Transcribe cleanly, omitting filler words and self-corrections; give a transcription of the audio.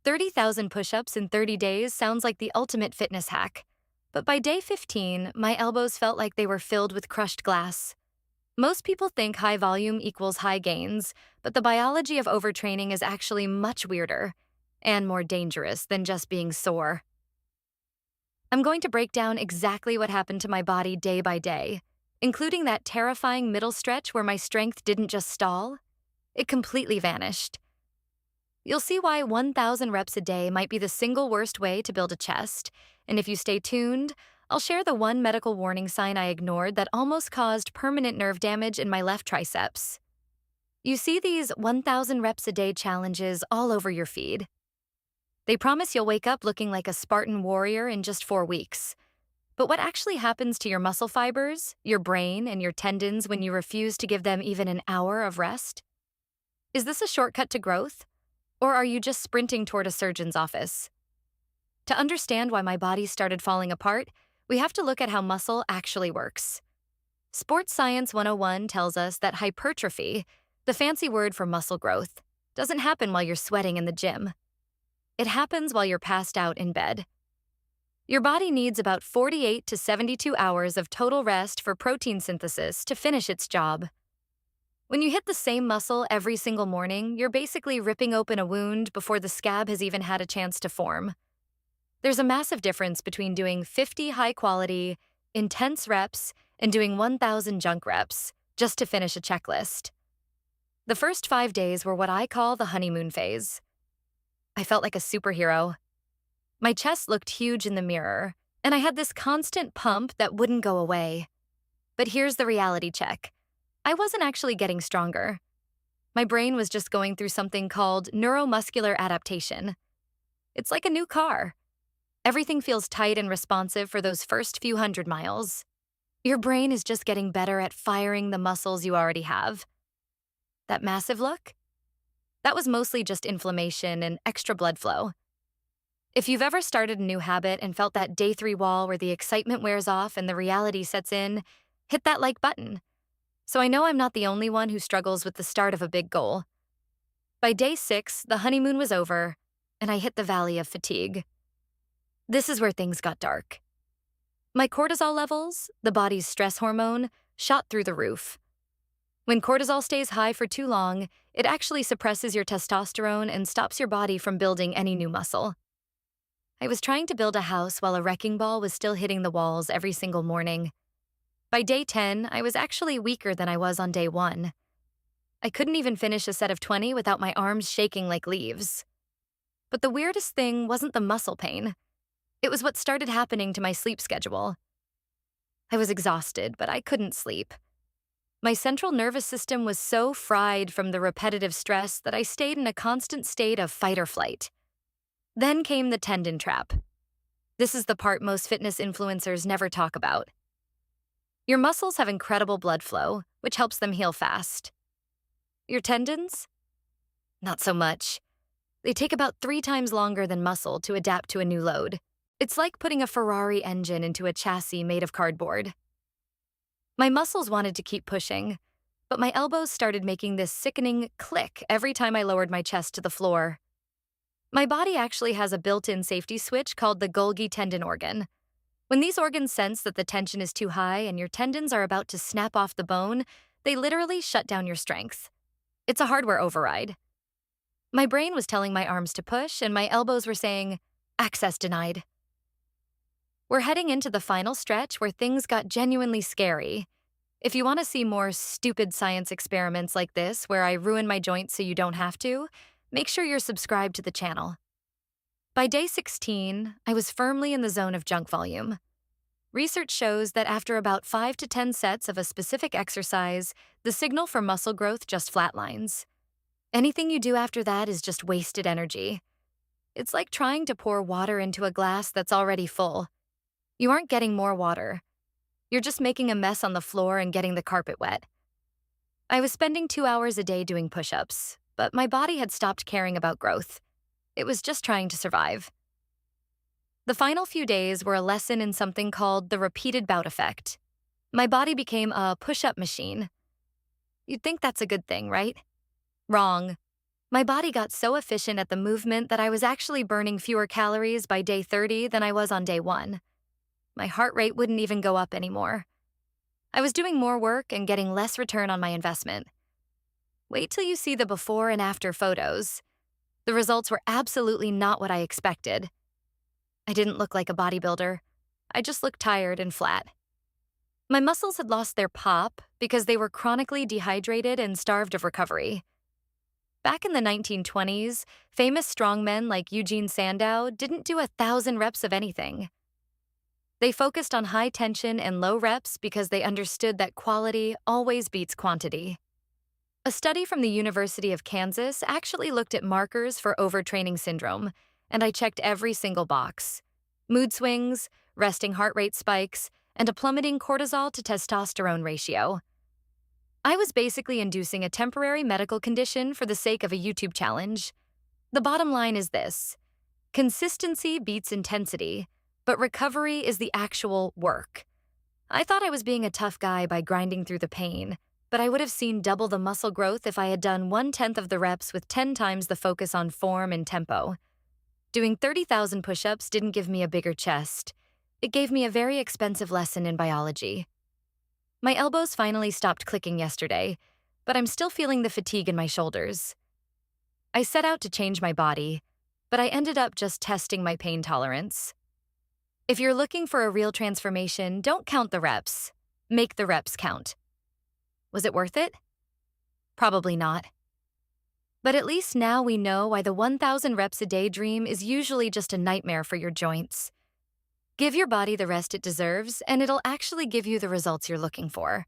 30,000 push-ups in 30 days sounds like the ultimate fitness hack. But by day 15, my elbows felt like they were filled with crushed glass. Most people think high volume equals high gains, but the biology of overtraining is actually much weirder and more dangerous than just being sore. I'm going to break down exactly what happened to my body day by day, including that terrifying middle stretch where my strength didn't just stall, it completely vanished. You'll see why 1,000 reps a day might be the single worst way to build a chest, and if you stay tuned, I'll share the one medical warning sign I ignored that almost caused permanent nerve damage in my left triceps. You see these 1,000 reps a day challenges all over your feed. They promise you'll wake up looking like a Spartan warrior in just 4 weeks. But what actually happens to your muscle fibers, your brain, and your tendons when you refuse to give them even an hour of rest? Is this a shortcut to growth? Or are you just sprinting toward a surgeon's office? To understand why my body started falling apart, we have to look at how muscle actually works. Sports Science 101 tells us that hypertrophy, the fancy word for muscle growth, doesn't happen while you're sweating in the gym. It happens while you're passed out in bed. Your body needs about 48 to 72 hours of total rest for protein synthesis to finish its job. When you hit the same muscle every single morning, you're basically ripping open a wound before the scab has even had a chance to form. There's a massive difference between doing 50 high-quality, intense reps and doing 1,000 junk reps just to finish a checklist. The first 5 days were what I call the honeymoon phase. I felt like a superhero. My chest looked huge in the mirror, and I had this constant pump that wouldn't go away. But here's the reality check. I wasn't actually getting stronger. My brain was just going through something called neuromuscular adaptation. It's like a new car. Everything feels tight and responsive for those first few 100 miles. Your brain is just getting better at firing the muscles you already have. That massive look? That was mostly just inflammation and extra blood flow. If you've ever started a new habit and felt that day 3 wall where the excitement wears off and the reality sets in, hit that like button. So I know I'm not the only one who struggles with the start of a big goal. By day 6, the honeymoon was over, and I hit the valley of fatigue. This is where things got dark. My cortisol levels, the body's stress hormone, shot through the roof. When cortisol stays high for too long, it actually suppresses your testosterone and stops your body from building any new muscle. I was trying to build a house while a wrecking ball was still hitting the walls every single morning. By day 10, I was actually weaker than I was on day 1. I couldn't even finish a set of 20 without my arms shaking like leaves. But the weirdest thing wasn't the muscle pain. It was what started happening to my sleep schedule. I was exhausted, but I couldn't sleep. My central nervous system was so fried from the repetitive stress that I stayed in a constant state of fight or flight. Then came the tendon trap. This is the part most fitness influencers never talk about. Your muscles have incredible blood flow, which helps them heal fast. Your tendons? Not so much. They take about 3 times longer than muscle to adapt to a new load. It's like putting a Ferrari engine into a chassis made of cardboard. My muscles wanted to keep pushing, but my elbows started making this sickening click every time I lowered my chest to the floor. My body actually has a built-in safety switch called the Golgi tendon organ. When these organs sense that the tension is too high and your tendons are about to snap off the bone, they literally shut down your strength. It's a hardware override. My brain was telling my arms to push, and my elbows were saying, "Access denied." We're heading into the final stretch where things got genuinely scary. If you want to see more stupid science experiments like this where I ruin my joints so you don't have to, make sure you're subscribed to the channel. By day 16, I was firmly in the zone of junk volume. Research shows that after about 5 to 10 sets of a specific exercise, the signal for muscle growth just flatlines. Anything you do after that is just wasted energy. It's like trying to pour water into a glass that's already full. You aren't getting more water. You're just making a mess on the floor and getting the carpet wet. I was spending 2 hours a day doing push-ups, but my body had stopped caring about growth. It was just trying to survive. The final few days were a lesson in something called the repeated bout effect. My body became a push-up machine. You'd think that's a good thing, right? Wrong. My body got so efficient at the movement that I was actually burning fewer calories by day 30 than I was on day 1. My heart rate wouldn't even go up anymore. I was doing more work and getting less return on my investment. Wait till you see the before and after photos. The results were absolutely not what I expected. I didn't look like a bodybuilder. I just looked tired and flat. My muscles had lost their pop because they were chronically dehydrated and starved of recovery. Back in the 1920s, famous strongmen like Eugene Sandow didn't do 1,000 reps of anything. They focused on high tension and low reps because they understood that quality always beats quantity. A study from the University of Kansas actually looked at markers for overtraining syndrome, and I checked every single box: mood swings, resting heart rate spikes, and a plummeting cortisol to testosterone ratio. I was basically inducing a temporary medical condition for the sake of a YouTube challenge. The bottom line is this: consistency beats intensity, but recovery is the actual work. I thought I was being a tough guy by grinding through the pain, but I would have seen double the muscle growth if I had done 1/10 of the reps with 10 times the focus on form and tempo. Doing 30,000 push-ups didn't give me a bigger chest. It gave me a very expensive lesson in biology. My elbows finally stopped clicking yesterday, but I'm still feeling the fatigue in my shoulders. I set out to change my body, but I ended up just testing my pain tolerance. If you're looking for a real transformation, don't count the reps. Make the reps count. Was it worth it? Probably not. But at least now we know why the 1,000 reps a day dream is usually just a nightmare for your joints. Give your body the rest it deserves, and it'll actually give you the results you're looking for.